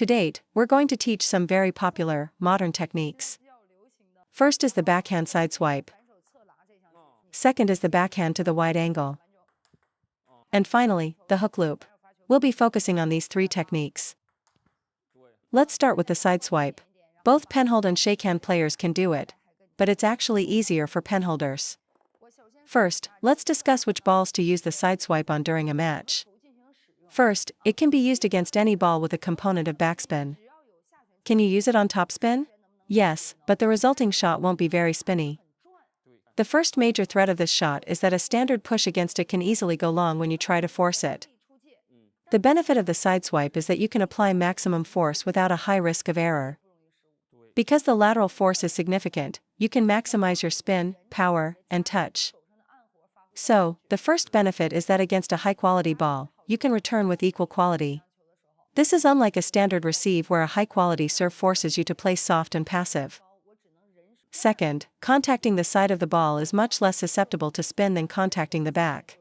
To date, we're going to teach some very popular, modern techniques. First is the backhand sideswipe. Second is the backhand to the wide angle. And finally, the hook loop. We'll be focusing on these three techniques. Let's start with the sideswipe. Both penhold and shakehand players can do it, but it's actually easier for penholders. First, let's discuss which balls to use the sideswipe on during a match. First, it can be used against any ball with a component of backspin. Can you use it on topspin? Yes, but the resulting shot won't be very spinny. The first major threat of this shot is that a standard push against it can easily go long when you try to force it. The benefit of the sideswipe is that you can apply maximum force without a high risk of error. Because the lateral force is significant, you can maximize your spin, power, and touch. So, the first benefit is that against a high-quality ball, you can return with equal quality. This is unlike a standard receive where a high-quality serve forces you to play soft and passive. Second, contacting the side of the ball is much less susceptible to spin than contacting the back.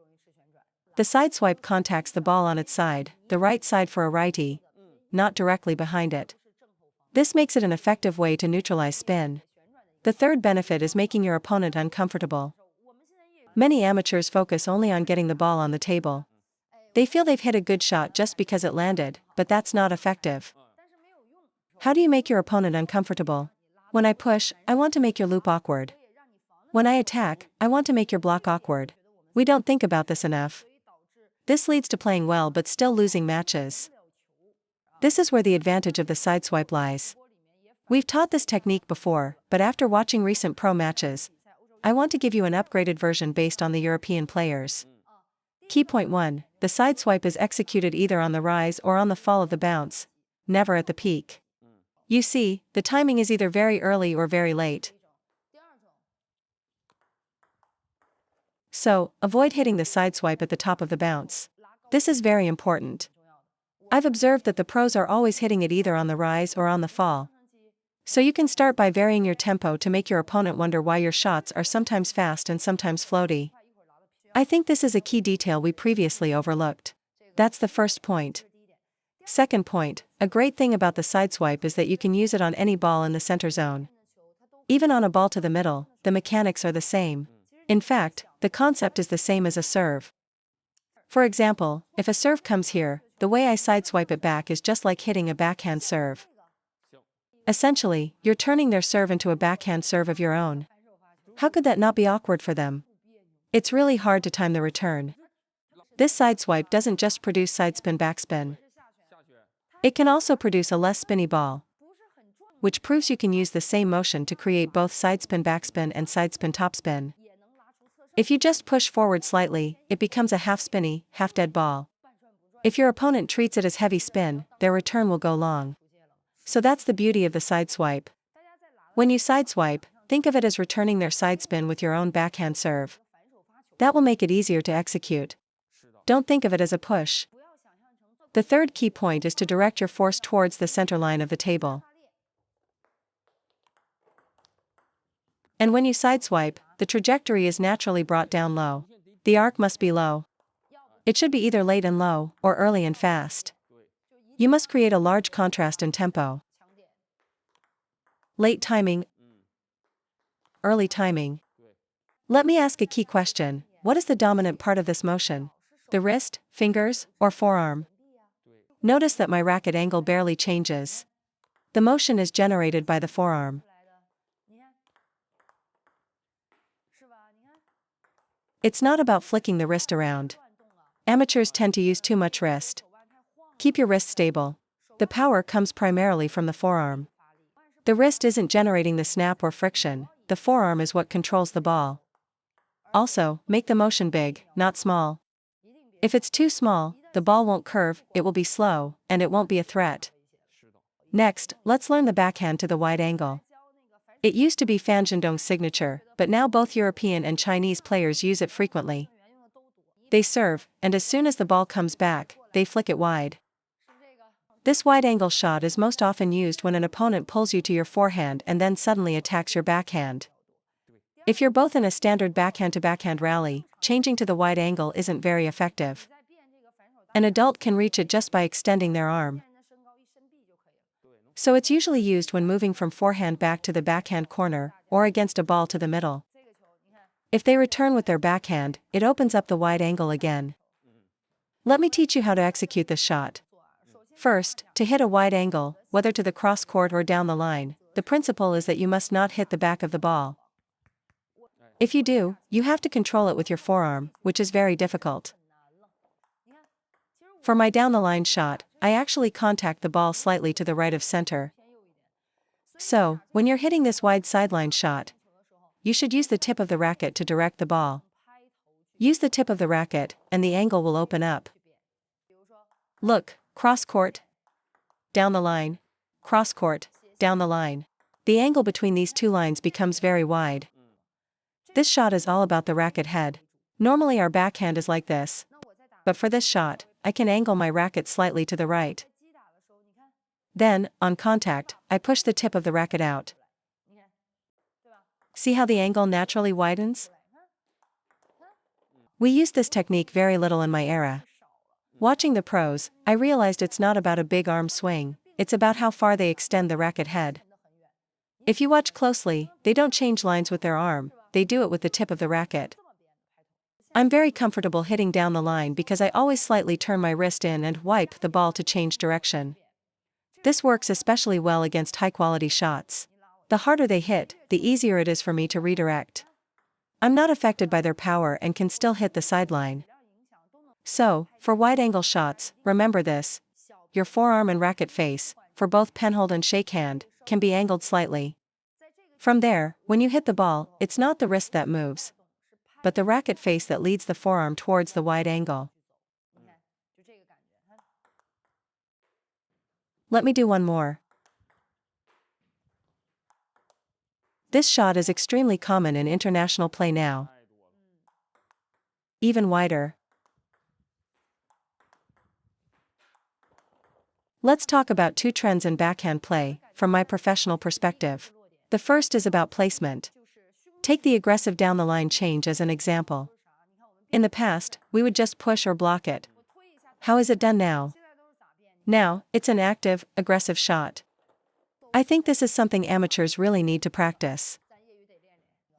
The sideswipe contacts the ball on its side, the right side for a righty, not directly behind it. This makes it an effective way to neutralize spin. The third benefit is making your opponent uncomfortable. Many amateurs focus only on getting the ball on the table. They feel they've hit a good shot just because it landed, but that's not effective. How do you make your opponent uncomfortable? When I push, I want to make your loop awkward. When I attack, I want to make your block awkward. We don't think about this enough. This leads to playing well but still losing matches. This is where the advantage of the sideswipe lies. We've taught this technique before, but after watching recent pro matches, I want to give you an upgraded version based on the European players. Key point 1, the sideswipe is executed either on the rise or on the fall of the bounce, never at the peak. You see, the timing is either very early or very late. So, avoid hitting the sideswipe at the top of the bounce. This is very important. I've observed that the pros are always hitting it either on the rise or on the fall. So you can start by varying your tempo to make your opponent wonder why your shots are sometimes fast and sometimes floaty. I think this is a key detail we previously overlooked. That's the first point. Second point, a great thing about the sideswipe is that you can use it on any ball in the center zone. Even on a ball to the middle, the mechanics are the same. In fact, the concept is the same as a serve. For example, if a serve comes here, the way I sideswipe it back is just like hitting a backhand serve. Essentially, you're turning their serve into a backhand serve of your own. How could that not be awkward for them? It's really hard to time the return. This sideswipe doesn't just produce sidespin backspin. It can also produce a less spinny ball, which proves you can use the same motion to create both sidespin backspin and sidespin topspin. If you just push forward slightly, it becomes a half-spinny, half-dead ball. If your opponent treats it as heavy spin, their return will go long. So that's the beauty of the sideswipe. When you sideswipe, think of it as returning their sidespin with your own backhand serve. That will make it easier to execute. Don't think of it as a push. The third key point is to direct your force towards the center line of the table. And when you sideswipe, the trajectory is naturally brought down low. The arc must be low. It should be either late and low, or early and fast. You must create a large contrast in tempo. Late timing, early timing. Let me ask a key question. What is the dominant part of this motion? The wrist, fingers, or forearm? Notice that my racket angle barely changes. The motion is generated by the forearm. It's not about flicking the wrist around. Amateurs tend to use too much wrist. Keep your wrist stable. The power comes primarily from the forearm. The wrist isn't generating the snap or friction, the forearm is what controls the ball. Also, make the motion big, not small. If it's too small, the ball won't curve, it will be slow, and it won't be a threat. Next, let's learn the backhand to the wide angle. It used to be Fan Zhendong's signature, but now both European and Chinese players use it frequently. They serve, and as soon as the ball comes back, they flick it wide. This wide-angle shot is most often used when an opponent pulls you to your forehand and then suddenly attacks your backhand. If you're both in a standard backhand-to-backhand rally, changing to the wide angle isn't very effective. An adult can reach it just by extending their arm. So it's usually used when moving from forehand back to the backhand corner, or against a ball to the middle. If they return with their backhand, it opens up the wide angle again. Let me teach you how to execute this shot. First, to hit a wide angle, whether to the cross court or down the line, the principle is that you must not hit the back of the ball. If you do, you have to control it with your forearm, which is very difficult. For my down the line shot, I actually contact the ball slightly to the right of center. So, when you're hitting this wide sideline shot, you should use the tip of the racket to direct the ball. Use the tip of the racket, and the angle will open up. Look, cross court, down the line, cross court, down the line. The angle between these two lines becomes very wide. This shot is all about the racket head. Normally our backhand is like this. But for this shot, I can angle my racket slightly to the right. Then, on contact, I push the tip of the racket out. See how the angle naturally widens? We used this technique very little in my era. Watching the pros, I realized it's not about a big arm swing, it's about how far they extend the racket head. If you watch closely, they don't change lines with their arm, they do it with the tip of the racket. I'm very comfortable hitting down the line because I always slightly turn my wrist in and wipe the ball to change direction. This works especially well against high-quality shots. The harder they hit, the easier it is for me to redirect. I'm not affected by their power and can still hit the sideline. So, for wide-angle shots, remember this. Your forearm and racket face, for both penhold and shakehand, can be angled slightly. From there, when you hit the ball, it's not the wrist that moves, but the racket face that leads the forearm towards the wide angle. Let me do one more. This shot is extremely common in international play now. Even wider. Let's talk about two trends in backhand play, from my professional perspective. The first is about placement. Take the aggressive down-the-line change as an example. In the past, we would just push or block it. How is it done now? Now, it's an active, aggressive shot. I think this is something amateurs really need to practice.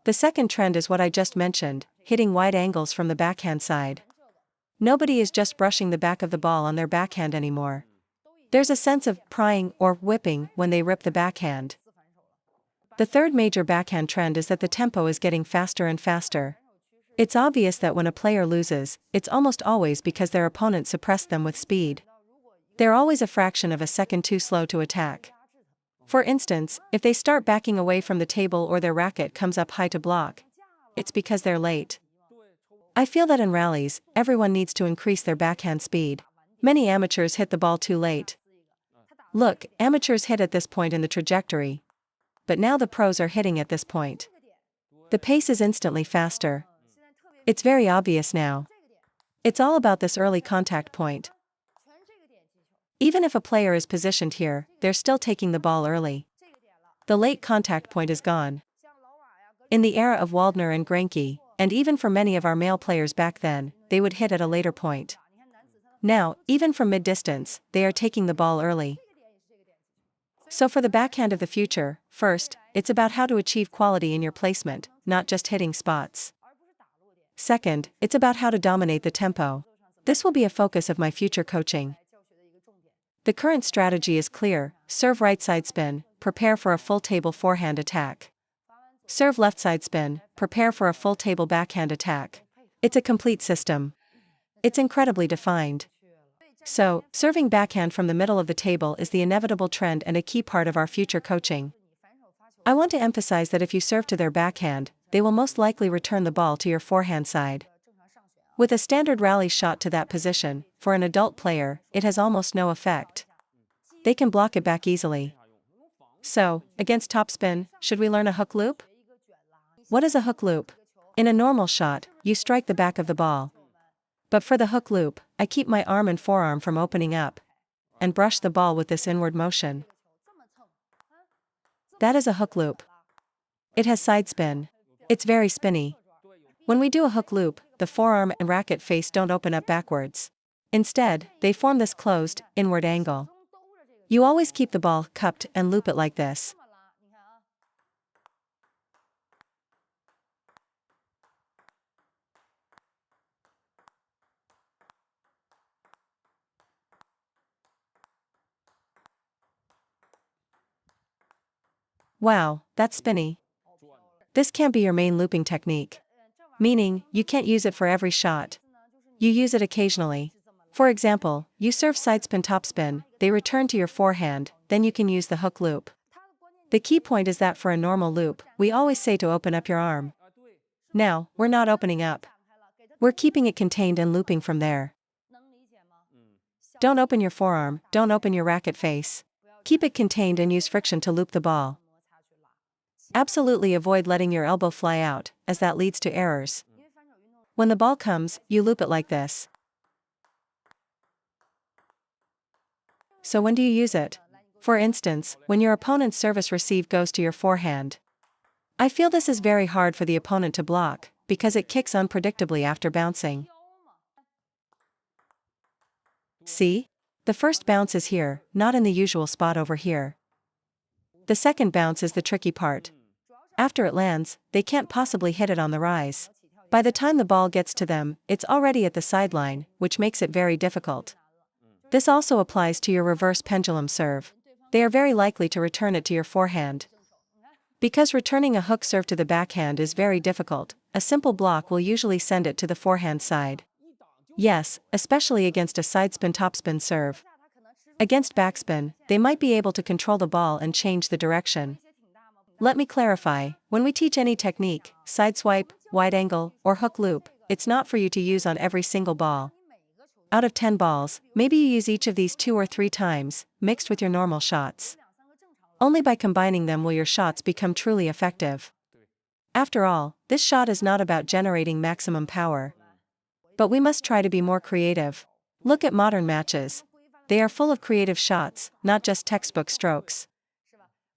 The second trend is what I just mentioned, hitting wide angles from the backhand side. Nobody is just brushing the back of the ball on their backhand anymore. There's a sense of prying or whipping when they rip the backhand. The third major backhand trend is that the tempo is getting faster and faster. It's obvious that when a player loses, it's almost always because their opponent suppressed them with speed. They're always a fraction of a second too slow to attack. For instance, if they start backing away from the table or their racket comes up high to block, it's because they're late. I feel that in rallies, everyone needs to increase their backhand speed. Many amateurs hit the ball too late. Look, amateurs hit at this point in the trajectory. But now the pros are hitting at this point. The pace is instantly faster. It's very obvious now. It's all about this early contact point. Even if a player is positioned here, they're still taking the ball early. The late contact point is gone. In the era of Waldner and Grenke, and even for many of our male players back then, they would hit at a later point. Now, even from mid-distance, they are taking the ball early. So for the backhand of the future, first, it's about how to achieve quality in your placement, not just hitting spots. Second, it's about how to dominate the tempo. This will be a focus of my future coaching. The current strategy is clear: serve right side spin, prepare for a full table forehand attack. Serve left side spin, prepare for a full table backhand attack. It's a complete system. It's incredibly defined. So, serving backhand from the middle of the table is the inevitable trend and a key part of our future coaching. I want to emphasize that if you serve to their backhand, they will most likely return the ball to your forehand side. With a standard rally shot to that position, for an adult player, it has almost no effect. They can block it back easily. So, against topspin, should we learn a hook loop? What is a hook loop? In a normal shot, you strike the back of the ball. But for the hook loop, I keep my arm and forearm from opening up, and brush the ball with this inward motion. That is a hook loop. It has side spin. It's very spinny. When we do a hook loop, the forearm and racket face don't open up backwards. Instead, they form this closed, inward angle. You always keep the ball cupped and loop it like this. Wow, that's spinny. This can't be your main looping technique. Meaning, you can't use it for every shot. You use it occasionally. For example, you serve sidespin topspin, they return to your forehand, then you can use the hook loop. The key point is that for a normal loop, we always say to open up your arm. Now, we're not opening up. We're keeping it contained and looping from there. Don't open your forearm, don't open your racket face. Keep it contained and use friction to loop the ball. Absolutely avoid letting your elbow fly out, as that leads to errors. When the ball comes, you loop it like this. So when do you use it? For instance, when your opponent's service receive goes to your forehand. I feel this is very hard for the opponent to block, because it kicks unpredictably after bouncing. See? The first bounce is here, not in the usual spot over here. The second bounce is the tricky part. After it lands, they can't possibly hit it on the rise. By the time the ball gets to them, it's already at the sideline, which makes it very difficult. This also applies to your reverse pendulum serve. They are very likely to return it to your forehand. Because returning a hook serve to the backhand is very difficult, a simple block will usually send it to the forehand side. Yes, especially against a sidespin topspin serve. Against backspin, they might be able to control the ball and change the direction. Let me clarify, when we teach any technique, sideswipe, wide angle, or hook loop, it's not for you to use on every single ball. Out of 10 balls, maybe you use each of these 2 or 3 times, mixed with your normal shots. Only by combining them will your shots become truly effective. After all, this shot is not about generating maximum power. But we must try to be more creative. Look at modern matches. They are full of creative shots, not just textbook strokes.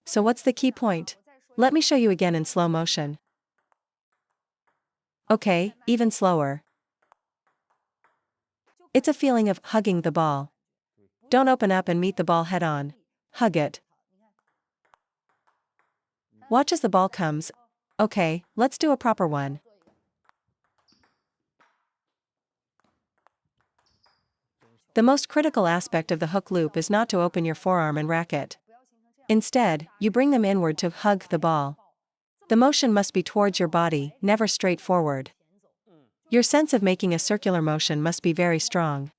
So what's the key point? Let me show you again in slow motion. Okay, even slower. It's a feeling of hugging the ball. Don't open up and meet the ball head on. Hug it. Watch as the ball comes. Okay, let's do a proper one. The most critical aspect of the hook loop is not to open your forearm and racket. Instead, you bring them inward to hug the ball. The motion must be towards your body, never straight forward. Your sense of making a circular motion must be very strong.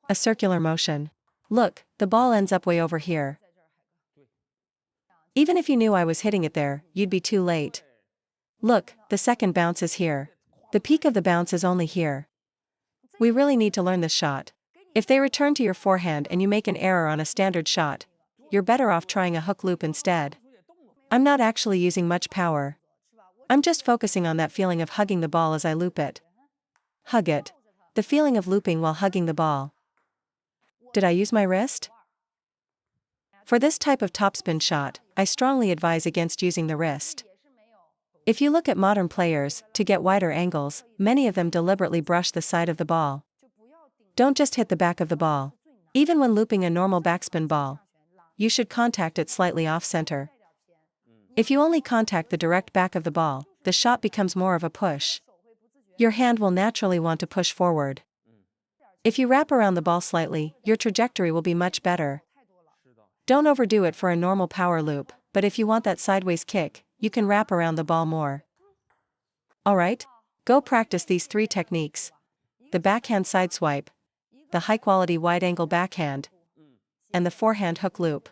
A circular motion. Look, the ball ends up way over here. Even if you knew I was hitting it there, you'd be too late. Look, the second bounce is here. The peak of the bounce is only here. We really need to learn this shot. If they return to your forehand and you make an error on a standard shot, you're better off trying a hook loop instead. I'm not actually using much power. I'm just focusing on that feeling of hugging the ball as I loop it. Hug it. The feeling of looping while hugging the ball. Did I use my wrist? For this type of topspin shot, I strongly advise against using the wrist. If you look at modern players, to get wider angles, many of them deliberately brush the side of the ball. Don't just hit the back of the ball. Even when looping a normal backspin ball, you should contact it slightly off-center. If you only contact the direct back of the ball, the shot becomes more of a push. Your hand will naturally want to push forward. If you wrap around the ball slightly, your trajectory will be much better. Don't overdo it for a normal power loop, but if you want that sideways kick, you can wrap around the ball more. Alright? Go practice these 3 techniques. The backhand sideswipe, the high-quality wide-angle backhand, and the forehand hook loop.